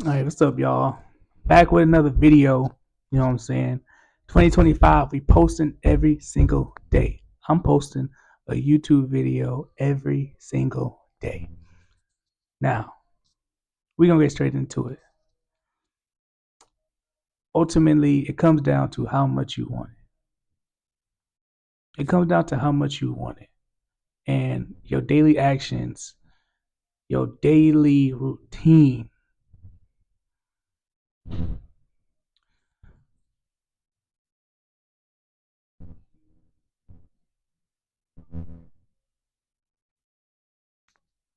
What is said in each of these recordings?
All right, what's up, y'all? Back with another video. You know what I'm saying? 2025, we posting every single day. I'm posting a YouTube video every single day. Now, we're going to get straight into it. Ultimately, it comes down to how much you want it. It comes down to how much you want it. And your daily actions, your daily routine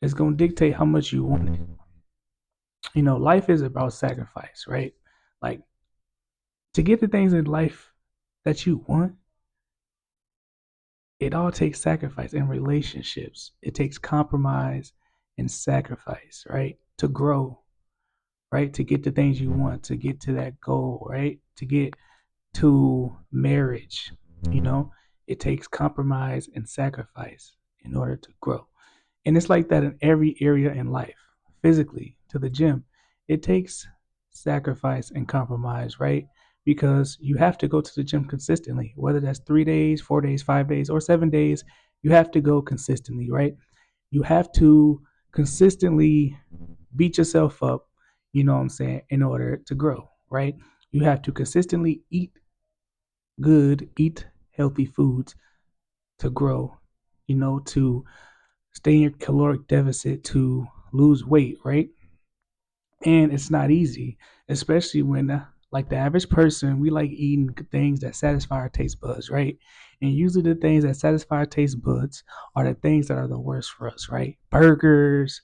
is going to dictate how much you want it. Life is about sacrifice, right? Like, to get the things in life that you want, it all takes sacrifice in relationships. It takes compromise and sacrifice, right? To grow, right? To get the things you want, to get to that goal, right? To get to marriage, you know, it takes compromise and sacrifice in order to grow. And it's like that in every area in life. Physically, to the gym, it takes sacrifice and compromise, right? Because you have to go to the gym consistently, whether that's 3 days, 4 days, 5 days, or 7 days, you have to go consistently, right? You have to consistently beat yourself up, you know what I'm saying, in order to grow, right? You have to consistently eat good, eat healthy foods to grow, to stay in your caloric deficit, to lose weight, right? And it's not easy, especially when, like the average person, we like eating things that satisfy our taste buds, right? And usually the things that satisfy our taste buds are the things that are the worst for us, right? Burgers,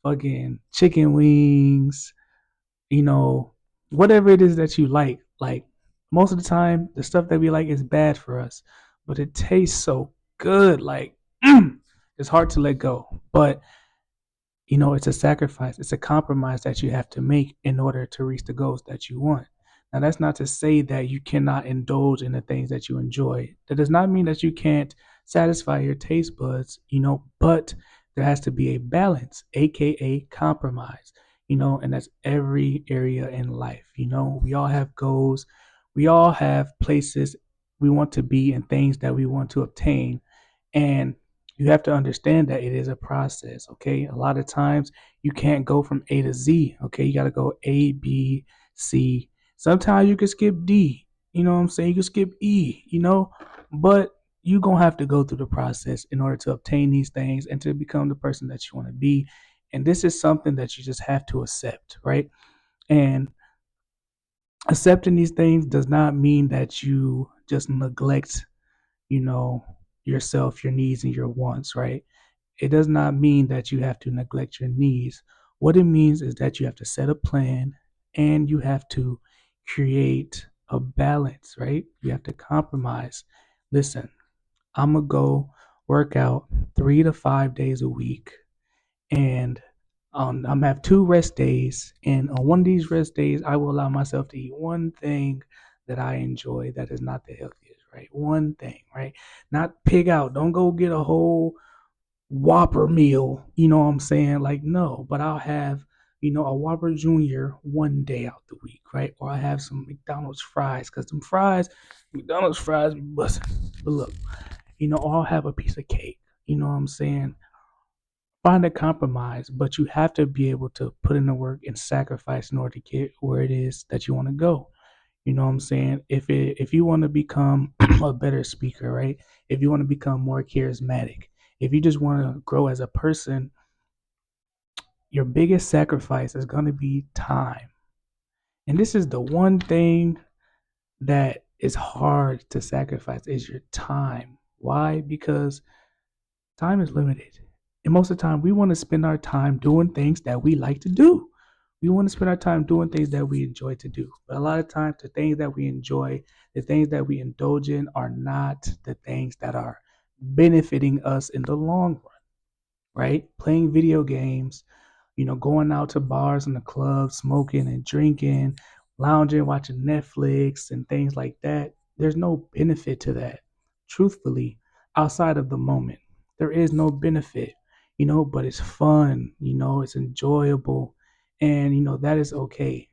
fucking chicken wings, you know, whatever it is that you like. Like most of the time, the stuff that we like is bad for us, but it tastes so good. Like, it's hard to let go. But it's a sacrifice, it's a compromise that you have to make in order to reach the goals that you want. Now, that's not to say that you cannot indulge in the things that you enjoy. That does not mean that you can't satisfy your taste buds, but there has to be a balance, aka compromise, and that's every area in life. We all have goals, we all have places we want to be and things that we want to obtain. And you have to understand that it is a process, okay? A lot of times you can't go from A to Z, okay? You got to go A, B, C. Sometimes you can skip D, you know what I'm saying? You can skip E, but you're going to have to go through the process in order to obtain these things and to become the person that you want to be. And this is something that you just have to accept, right? And accepting these things does not mean that you just neglect, you know, yourself, your needs, and your wants, right? It does not mean that you have to neglect your needs. What it means is that you have to set a plan and you have to create a balance, right? You have to compromise. Listen, I'm going to go work out 3 to 5 days a week, and I'm gonna have 2 rest days. And on one of these rest days, I will allow myself to eat one thing that I enjoy that is not the healthiest, right? One thing, right? Not pig out. Don't go get a whole Whopper meal. You know what I'm saying? Like, no, but I'll have, a Whopper Jr. one day out the week, right? Or I have some McDonald's fries, because some fries, McDonald's fries be busting. But look, or I'll have a piece of cake. You know what I'm saying? Find a compromise, but you have to be able to put in the work and sacrifice in order to get where it is that you want to go. You know what I'm saying? If you want to become a better speaker, right? If you want to become more charismatic, if you just want to grow as a person, your biggest sacrifice is going to be time. And this is the one thing that is hard to sacrifice is your time. Why? Because time is limited. And most of the time, we want to spend our time doing things that we like to do. We want to spend our time doing things that we enjoy to do. But a lot of times, the things that we enjoy, the things that we indulge in, are not the things that are benefiting us in the long run, right? Playing video games, going out to bars and the clubs, smoking and drinking, lounging, watching Netflix and things like that. There's no benefit to that, truthfully, outside of the moment. There is no benefit, but it's fun, it's enjoyable. And that is okay,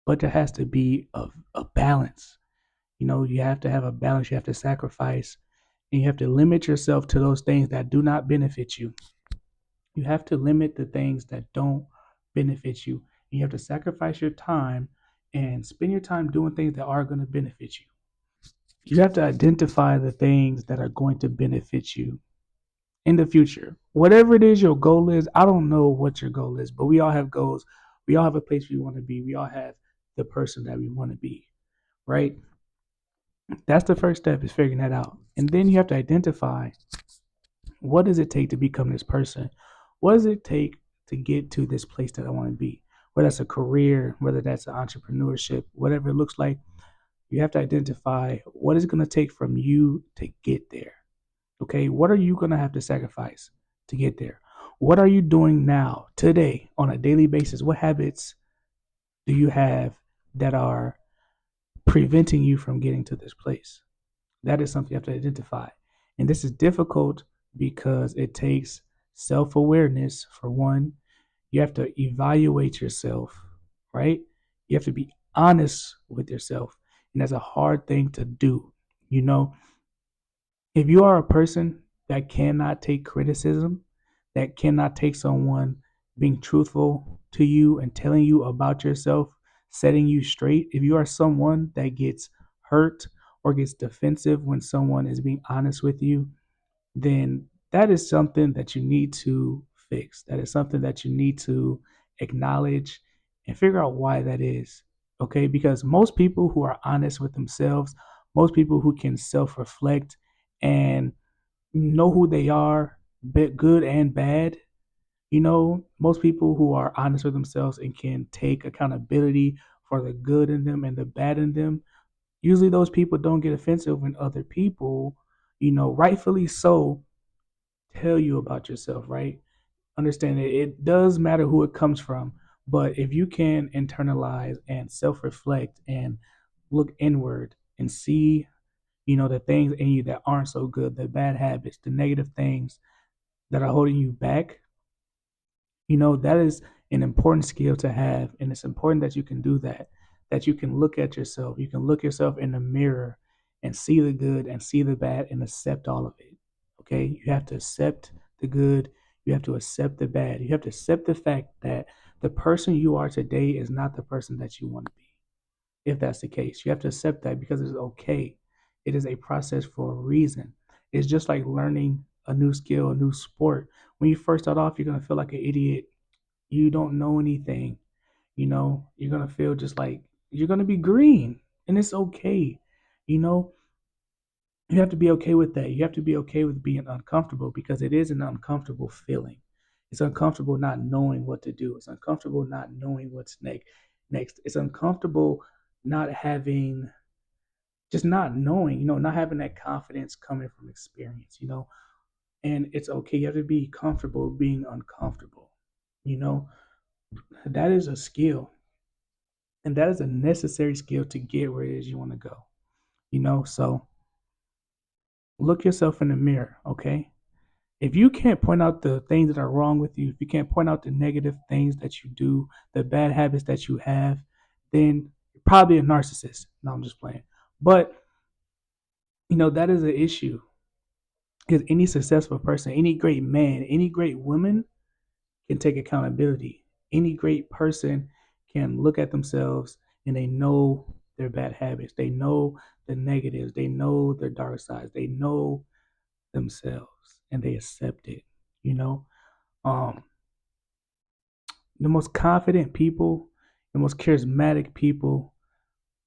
but there has to be a balance. You have to have a balance. You have to sacrifice, and you have to limit yourself to those things that do not benefit you. You have to limit the things that don't benefit you. And you have to sacrifice your time and spend your time doing things that are going to benefit you. You have to identify the things that are going to benefit you in the future. Whatever it is your goal is, I don't know what your goal is, but we all have goals. We all have a place we want to be. We all have the person that we want to be, right? That's the first step, is figuring that out. And then you have to identify, what does it take to become this person? What does it take to get to this place that I want to be? Whether that's a career, whether that's an entrepreneurship, whatever it looks like, you have to identify what is going to take from you to get there. Okay, what are you going to have to sacrifice to get there? What are you doing now, today, on a daily basis? What habits do you have that are preventing you from getting to this place? That is something you have to identify. And this is difficult because it takes self awareness, for one. You have to evaluate yourself, right? You have to be honest with yourself. And that's a hard thing to do. You know, if you are a person that cannot take criticism, that cannot take someone being truthful to you and telling you about yourself, setting you straight, if you are someone that gets hurt or gets defensive when someone is being honest with you, then that is something that you need to fix. That is something that you need to acknowledge and figure out why that is. Okay, because most people who are honest with themselves, most people who can self reflect and know who they are, good and bad, most people who are honest with themselves and can take accountability for the good in them and the bad in them, usually those people don't get offensive when other people, rightfully so, tell you about yourself, right? Understand it does matter who it comes from, but if you can internalize and self reflect and look inward and see, the things in you that aren't so good, the bad habits, the negative things that are holding you back, that is an important skill to have. And it's important that you can do that, that you can look at yourself. You can look yourself in the mirror and see the good and see the bad and accept all of it. Okay. You have to accept the good. You have to accept the bad. You have to accept the fact that the person you are today is not the person that you want to be. If that's the case, you have to accept that because it's okay. It is a process for a reason. It's just like learning a new skill, a new sport. When you first start off, you're going to feel like an idiot. You don't know anything. You're going to feel just like you're going to be green, and it's okay. You know, you have to be okay with that. You have to be okay with being uncomfortable because it is an uncomfortable feeling. It's uncomfortable not knowing what to do. It's uncomfortable not knowing what's next. It's uncomfortable not having, just not knowing, not having that confidence coming from experience, and it's okay. You have to be comfortable being uncomfortable. You know, that is a skill, and that is a necessary skill to get where it is you want to go. So look yourself in the mirror, okay? If you can't point out the things that are wrong with you, if you can't point out the negative things that you do, the bad habits that you have, then you're probably a narcissist. No, I'm just playing. But, that is an issue because any successful person, any great man, any great woman can take accountability. Any great person can look at themselves and they know their bad habits. They know the negatives. They know their dark sides. They know themselves and they accept it. You know, um, the most confident people, the most charismatic people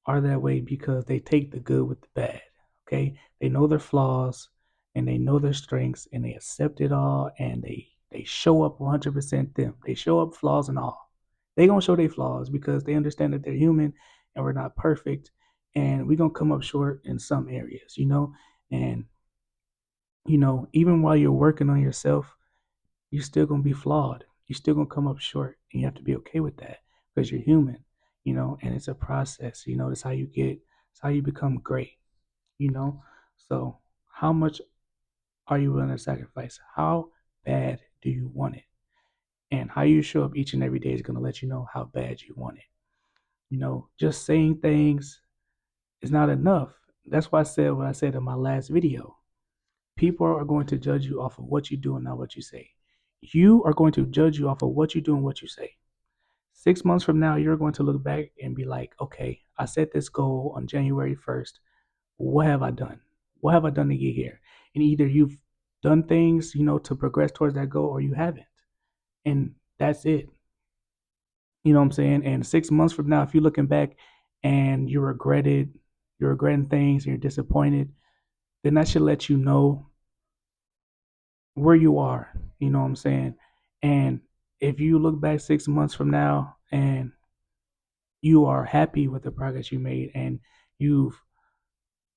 are that way because they take the good with the bad. Okay, they know their flaws and they know their strengths and they accept it all and they show up 100% them. They show up flaws and all. They gonna show their flaws because they understand that they're human and we're not perfect and we're gonna come up short in some areas, and even while you're working on yourself, you're still gonna be flawed. You're still gonna come up short, and you have to be okay with that because you're human, and it's a process. That's how you get, it's how you become great, you know. So, how much are you willing to sacrifice? How bad do you want it? And how you show up each and every day is going to let you know how bad you want it. Just saying things is not enough. That's why I said what I said in my last video. People are going to judge you off of what you do and not what you say. You are going to judge you off of what you do and what you say. 6 months from now, you're going to look back and be like, okay, I set this goal on January 1st. What have I done? What have I done to get here? And either you've done things, to progress towards that goal, or you haven't. And that's it. You know what I'm saying? And 6 months from now, if you're looking back and you're regretting things and you're disappointed, then that should let you know where you are. You know what I'm saying? And if you look back 6 months from now and you are happy with the progress you made and you've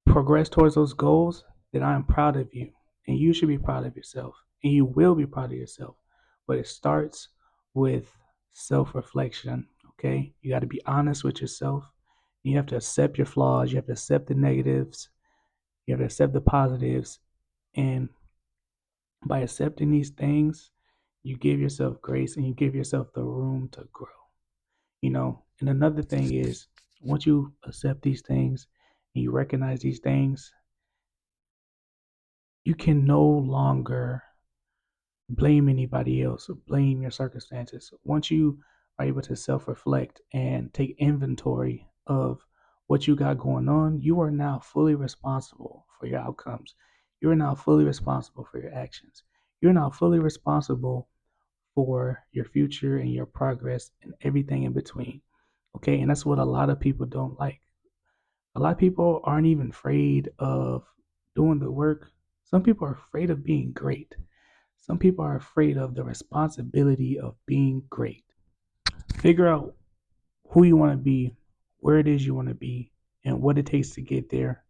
progressed towards those goals, then I'm proud of you. And you should be proud of yourself. And you will be proud of yourself. But it starts with self reflection. Okay? You got to be honest with yourself. You have to accept your flaws. You have to accept the negatives. You have to accept the positives. And by accepting these things, you give yourself grace and you give yourself the room to grow. And another thing is, once you accept these things and you recognize these things, you can no longer blame anybody else or blame your circumstances. Once you are able to self reflect and take inventory of what you got going on, you are now fully responsible for your outcomes. You are now fully responsible for your actions. You're now fully responsible for your future and your progress and everything in between. Okay. And that's what a lot of people don't like. A lot of people aren't even afraid of doing the work. Some people are afraid of being great. Some people are afraid of the responsibility of being great. Figure out who you want to be, where it is you want to be, and what it takes to get there.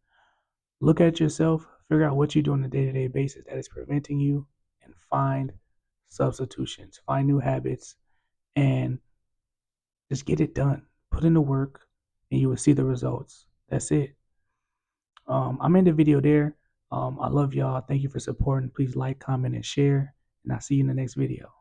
Look at yourself, figure out what you do on a day to day basis that is preventing you, and find substitutions, find new habits, and just get it done. Put in the work, and you will see the results. That's it. I'm in the video there. I love y'all. Thank you for supporting. Please like, comment, and share. And I'll see you in the next video.